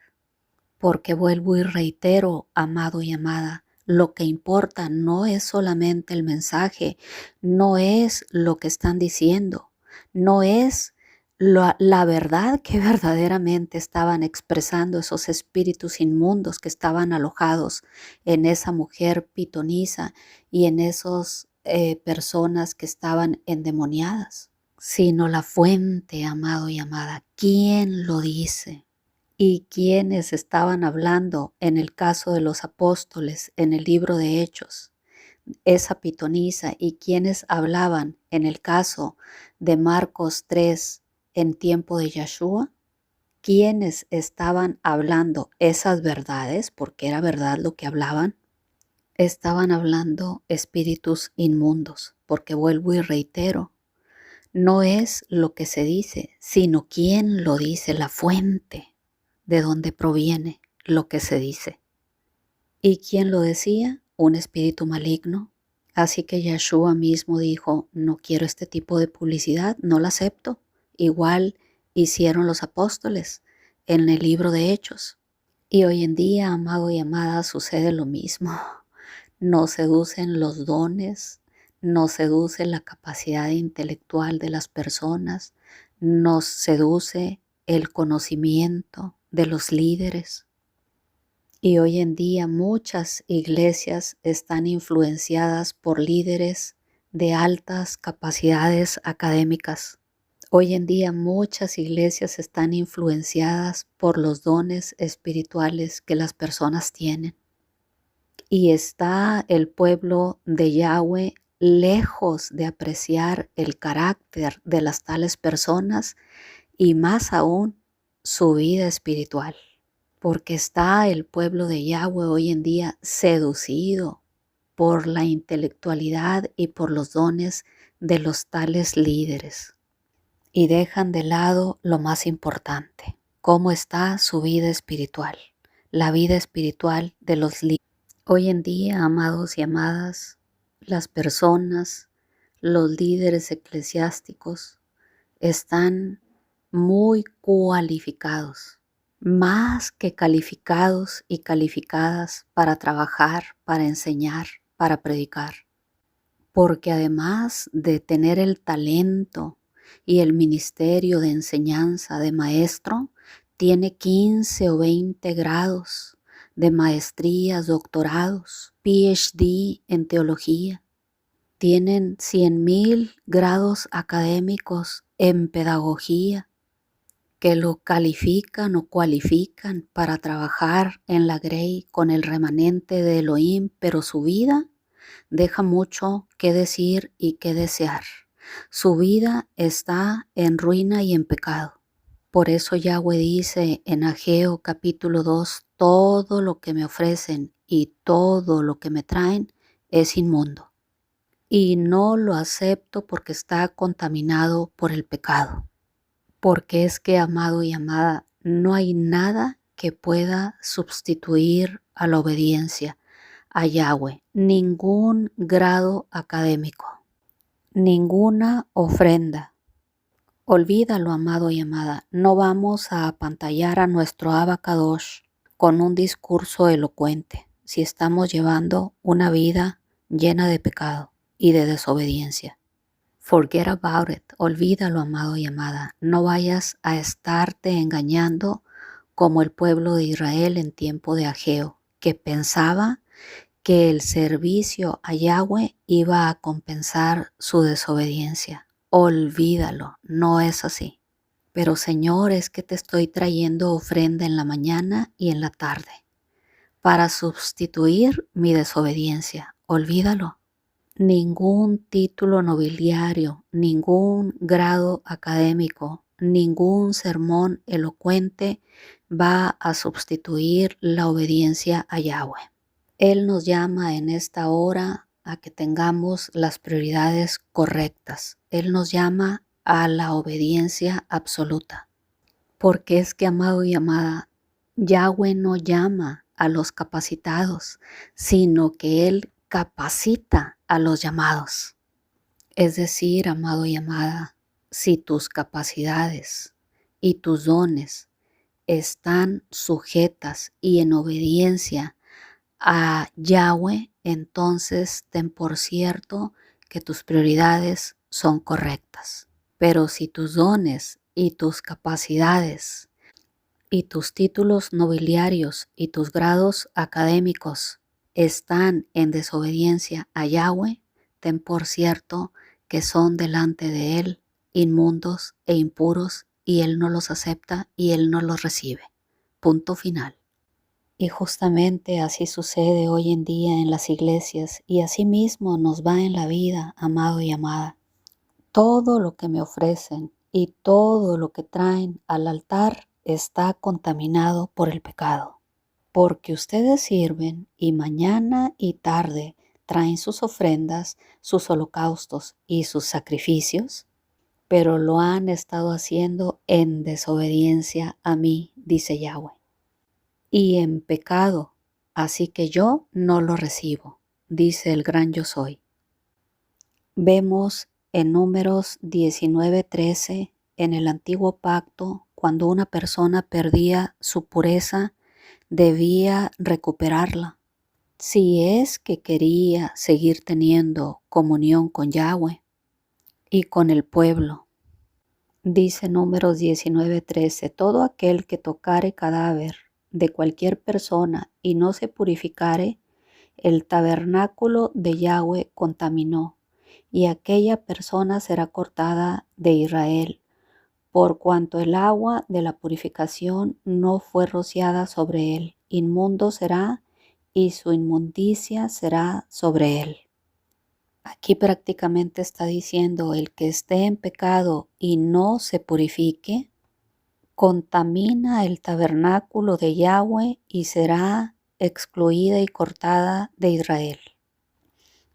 Porque vuelvo y reitero, amado y amada, lo que importa no es solamente el mensaje, no es lo que están diciendo, no es la verdad que verdaderamente estaban expresando esos espíritus inmundos que estaban alojados en esa mujer pitonisa y en esas personas que estaban endemoniadas, sino la fuente, amado y amada. ¿Quién lo dice? Y quienes estaban hablando en el caso de los apóstoles en el libro de Hechos, esa pitonisa, y quienes hablaban en el caso de Marcos 3 en tiempo de Yahshua, quienes estaban hablando esas verdades, porque era verdad lo que hablaban, estaban hablando espíritus inmundos, porque vuelvo y reitero, no es lo que se dice, sino quién lo dice, la fuente de donde proviene lo que se dice. ¿Y quién lo decía? Un espíritu maligno. Así que Yahshua mismo dijo: no quiero este tipo de publicidad, no la acepto. Igual hicieron los apóstoles en el libro de Hechos. Y hoy en día, amado y amada, sucede lo mismo. Nos seducen los dones, nos seduce la capacidad intelectual de las personas, nos seduce el conocimiento de los líderes. Y hoy en día muchas iglesias están influenciadas por líderes de altas capacidades académicas. Hoy en día muchas iglesias están influenciadas por los dones espirituales que las personas tienen. Y está el pueblo de Yahweh lejos de apreciar el carácter de las tales personas y más aún su vida espiritual. Porque está el pueblo de Yahweh hoy en día seducido por la intelectualidad y por los dones de los tales líderes. Y dejan de lado lo más importante: cómo está su vida espiritual, la vida espiritual de los líderes. Hoy en día, amados y amadas, las personas, los líderes eclesiásticos están muy cualificados, más que calificados y calificadas para trabajar, para enseñar, para predicar. Porque además de tener el talento y el ministerio de enseñanza de maestro, tiene 15 o 20 grados de maestrías, doctorados, PhD en teología. Tienen 100,000 grados académicos en pedagogía que lo califican o cualifican para trabajar en la Grey con el remanente de Elohim, pero su vida deja mucho que decir y que desear. Su vida está en ruina y en pecado. Por eso Yahweh dice en Ageo capítulo 2, todo lo que me ofrecen y todo lo que me traen es inmundo. Y no lo acepto porque está contaminado por el pecado. Porque es que, amado y amada, no hay nada que pueda sustituir a la obediencia a Yahweh, ningún grado académico, ninguna ofrenda. Olvídalo, amado y amada, no vamos a apantallar a nuestro Abba Kadosh con un discurso elocuente si estamos llevando una vida llena de pecado y de desobediencia. Forget about it, olvídalo, amado y amada, no vayas a estarte engañando como el pueblo de Israel en tiempo de Ageo, que pensaba que el servicio a Yahweh iba a compensar su desobediencia. olvídalo, no es así. Pero Señor, es que te estoy trayendo ofrenda en la mañana y en la tarde para sustituir mi desobediencia. Olvídalo. Ningún título nobiliario, ningún grado académico, ningún sermón elocuente va a sustituir la obediencia a Yahweh. Él nos llama en esta hora a que tengamos las prioridades correctas. Él nos llama a la obediencia absoluta. Porque es que, amado y amada, Yahweh no llama a los capacitados, sino que Él capacita a los llamados. Es decir, amado y amada, si tus capacidades y tus dones están sujetas y en obediencia a Yahweh, entonces ten por cierto que tus prioridades son correctas. Pero si tus dones y tus capacidades y tus títulos nobiliarios y tus grados académicos están en desobediencia a Yahweh, ten por cierto que son delante de Él inmundos e impuros, y Él no los acepta y Él no los recibe. Punto final. Y justamente así sucede hoy en día en las iglesias, y así mismo nos va en la vida, amado y amada. Todo lo que me ofrecen y todo lo que traen al altar está contaminado por el pecado. Porque ustedes sirven y mañana y tarde traen sus ofrendas, sus holocaustos y sus sacrificios, pero lo han estado haciendo en desobediencia a mí, dice Yahweh, y en pecado, así que yo no lo recibo, dice el gran yo soy. Vemos en Números 19:13, en el antiguo pacto, cuando una persona perdía su pureza, debía recuperarla. Si es que quería seguir teniendo comunión con Yahweh y con el pueblo. Dice Números 19:13, todo aquel que tocare cadáver de cualquier persona y no se purificare, el tabernáculo de Yahweh contaminó, y aquella persona será cortada de Israel, por cuanto el agua de la purificación no fue rociada sobre él. Inmundo será, y su inmundicia será sobre él. Aquí prácticamente está diciendo, el que esté en pecado y no se purifique, contamina el tabernáculo de Yahweh y será excluida y cortada de Israel.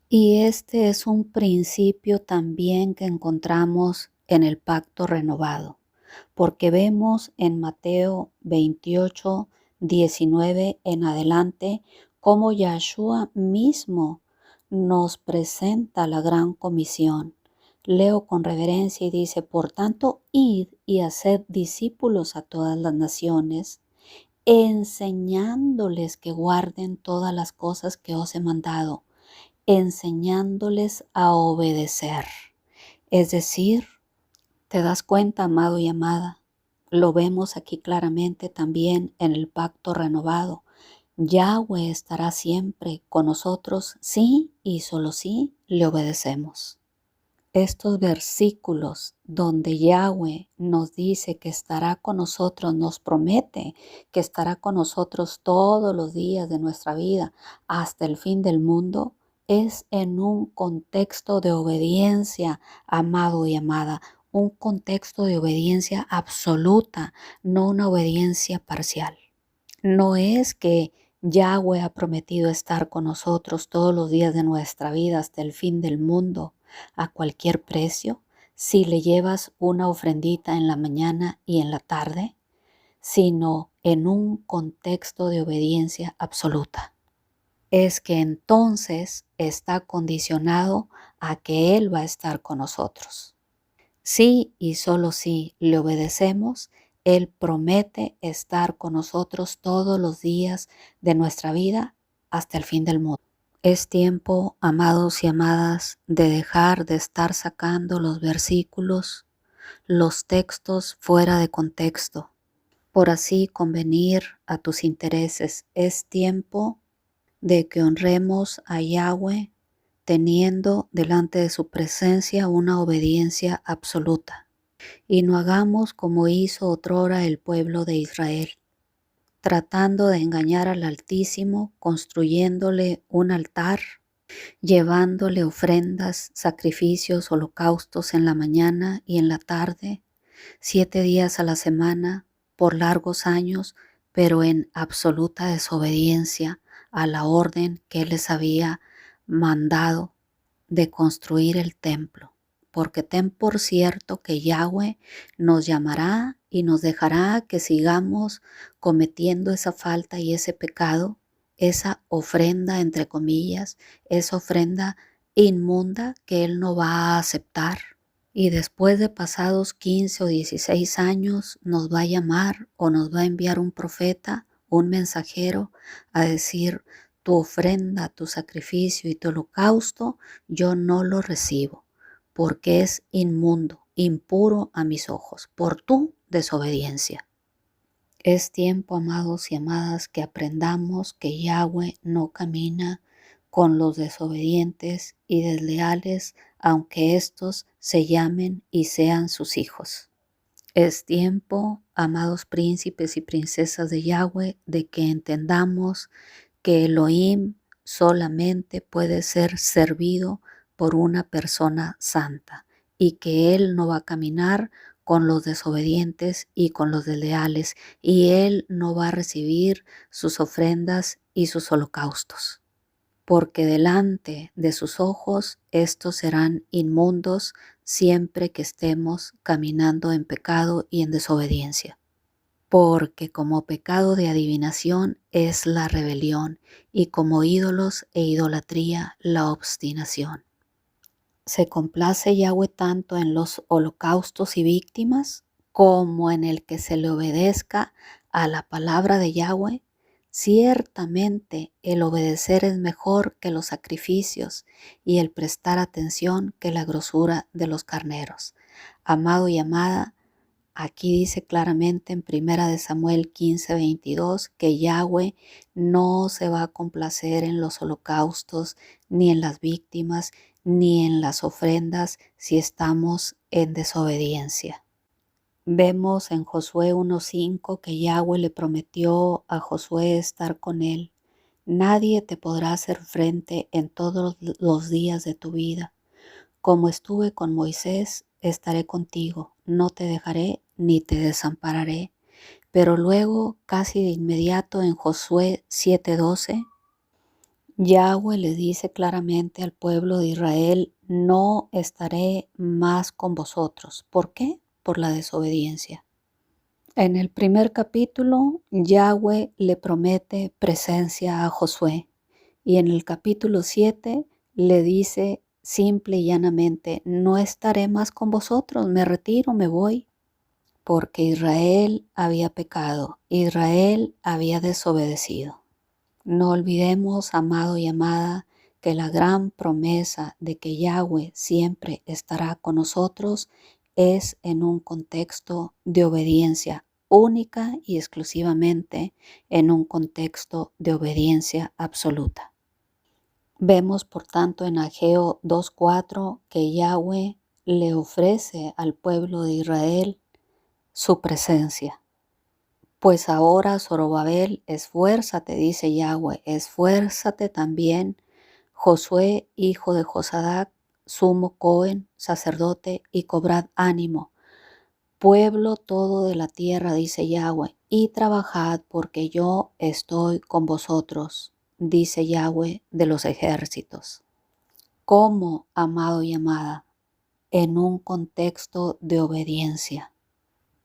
Y este es un principio también que encontramos en el pacto renovado, porque vemos en Mateo 28:19 en adelante cómo Yahshua mismo nos presenta la gran comisión. Leo con reverencia y dice, por tanto, id y haced discípulos a todas las naciones, enseñándoles que guarden todas las cosas que os he mandado, enseñándoles a obedecer. Es decir, ¿te das cuenta, amado y amada? Lo vemos aquí claramente también en el pacto renovado. Yahweh estará siempre con nosotros, sí y solo sí le obedecemos. Estos versículos donde Yahweh nos dice que estará con nosotros, nos promete que estará con nosotros todos los días de nuestra vida hasta el fin del mundo, es en un contexto de obediencia, amado y amada, un contexto de obediencia absoluta, no una obediencia parcial. No es que Yahweh ha prometido estar con nosotros todos los días de nuestra vida hasta el fin del mundo, a cualquier precio, si le llevas una ofrendita en la mañana y en la tarde, sino en un contexto de obediencia absoluta. Es que entonces está condicionado a que Él va a estar con nosotros. Sí y solo si le obedecemos, Él promete estar con nosotros todos los días de nuestra vida hasta el fin del mundo. Es tiempo, amados y amadas, de dejar de estar sacando los versículos, los textos fuera de contexto, por así convenir a tus intereses. Es tiempo de que honremos a Yahweh teniendo delante de su presencia una obediencia absoluta. Y no hagamos como hizo otrora el pueblo de Israel, tratando de engañar al Altísimo, construyéndole un altar, llevándole ofrendas, sacrificios, holocaustos en la mañana y en la tarde, 7 días a la semana, por largos años, pero en absoluta desobediencia a la orden que Él les había mandado de construir el templo. Porque ten por cierto que Yahweh nos llamará y nos dejará que sigamos cometiendo esa falta y ese pecado, esa ofrenda, entre comillas, esa ofrenda inmunda que Él no va a aceptar. Y después de pasados 15 o 16 años nos va a llamar o nos va a enviar un profeta, un mensajero, a decir: tu ofrenda, tu sacrificio y tu holocausto yo no lo recibo, porque es inmundo, impuro a mis ojos, por tu desobediencia. Es tiempo, amados y amadas, que aprendamos que Yahweh no camina con los desobedientes y desleales, aunque éstos se llamen y sean sus hijos. Es tiempo, amados príncipes y princesas de Yahweh, de que entendamos que Elohim solamente puede ser servido por una persona santa y que Él no va a caminar con los desobedientes y con los desleales, y Él no va a recibir sus ofrendas y sus holocaustos, porque delante de sus ojos estos serán inmundos siempre que estemos caminando en pecado y en desobediencia. Porque como pecado de adivinación es la rebelión, y como ídolos e idolatría la obstinación. Se complace Yahweh tanto en los holocaustos y víctimas como en el que se le obedezca a la palabra de Yahweh. Ciertamente el obedecer es mejor que los sacrificios y el prestar atención que la grosura de los carneros. Amado y amada, aquí dice claramente en 1 Samuel 15:22 que Yahweh no se va a complacer en los holocaustos, ni en las víctimas, ni en las ofrendas si estamos en desobediencia. Vemos en Josué 1:5 que Yahweh le prometió a Josué estar con él. Nadie te podrá hacer frente en todos los días de tu vida. Como estuve con Moisés, estaré contigo, no te dejaré ni te desampararé. Pero luego, casi de inmediato en Josué 7:12, Yahweh le dice claramente al pueblo de Israel: no estaré más con vosotros. ¿Por qué? Por la desobediencia. En el primer capítulo, Yahweh le promete presencia a Josué, y en el capítulo 7 le dice simple y llanamente: no estaré más con vosotros, me retiro, me voy. Porque Israel había pecado, Israel había desobedecido. No olvidemos, amado y amada, que la gran promesa de que Yahweh siempre estará con nosotros es en un contexto de obediencia, única y exclusivamente en un contexto de obediencia absoluta. Vemos, por tanto, en Ageo 2:4 que Yahweh le ofrece al pueblo de Israel su presencia. Pues ahora, Zorobabel, esfuérzate, dice Yahweh, esfuérzate también, Josué, hijo de Josadac, sumo Cohen, sacerdote, y cobrad ánimo, pueblo todo de la tierra, dice Yahweh, y trabajad, porque yo estoy con vosotros, dice Yahweh de los ejércitos. ¿Cómo, amado y amada? En un contexto de obediencia.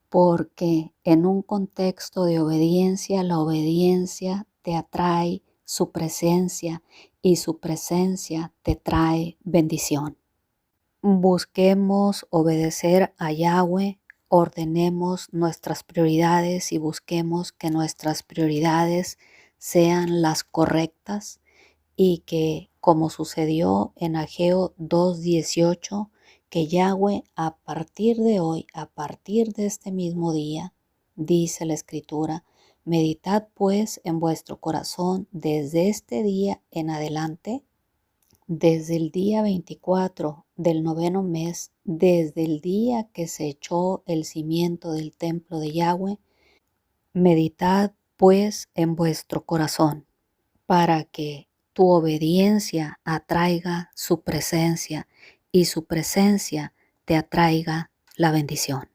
Porque en un contexto de obediencia, la obediencia te atrae su presencia y su presencia te trae bendición. Busquemos obedecer a Yahweh, ordenemos nuestras prioridades y busquemos que nuestras prioridades sean las correctas, y que, como sucedió en Ageo 2:18, que Yahweh a partir de hoy, a partir de este mismo día, dice la Escritura: meditad pues en vuestro corazón desde este día en adelante Desde el día 24 del noveno mes, desde el día que se echó el cimiento del templo de Yahweh, meditad pues en vuestro corazón, para que tu obediencia atraiga su presencia y su presencia te atraiga la bendición.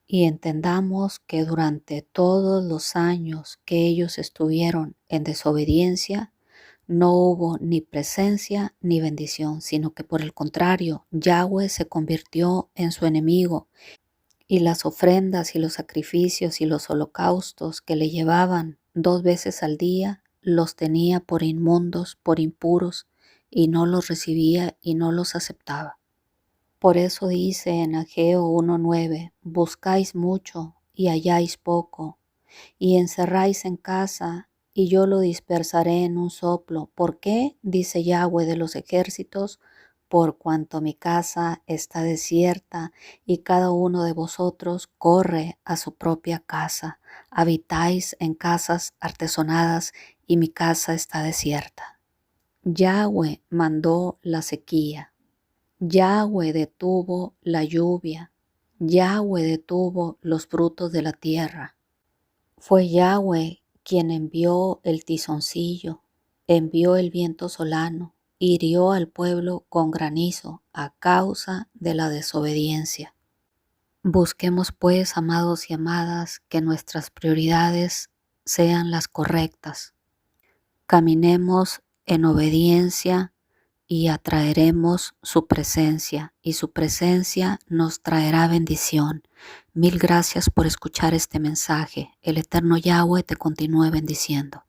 Y entendamos que durante todos los años que ellos estuvieron en desobediencia, no hubo ni presencia ni bendición, sino que por el contrario, Yahweh se convirtió en su enemigo y las ofrendas y los sacrificios y los holocaustos que le llevaban 2 veces al día, los tenía por inmundos, por impuros, y no los recibía y no los aceptaba. Por eso dice en Ageo 1:9, buscáis mucho y halláis poco, y encerráis en casa, y yo lo dispersaré en un soplo. ¿Por qué? Dice Yahweh de los ejércitos, por cuanto mi casa está desierta, y cada uno de vosotros corre a su propia casa. Habitáis en casas artesonadas, y mi casa está desierta. Yahweh mandó la sequía. Yahweh detuvo la lluvia. Yahweh detuvo los frutos de la tierra. Fue Yahweh quien envió el tizoncillo, envió el viento solano, hirió al pueblo con granizo a causa de la desobediencia. Busquemos pues, amados y amadas, que nuestras prioridades sean las correctas. Caminemos en obediencia y atraeremos su presencia, y su presencia nos traerá bendición. Mil gracias por escuchar este mensaje. El eterno Yahweh te continúe bendiciendo.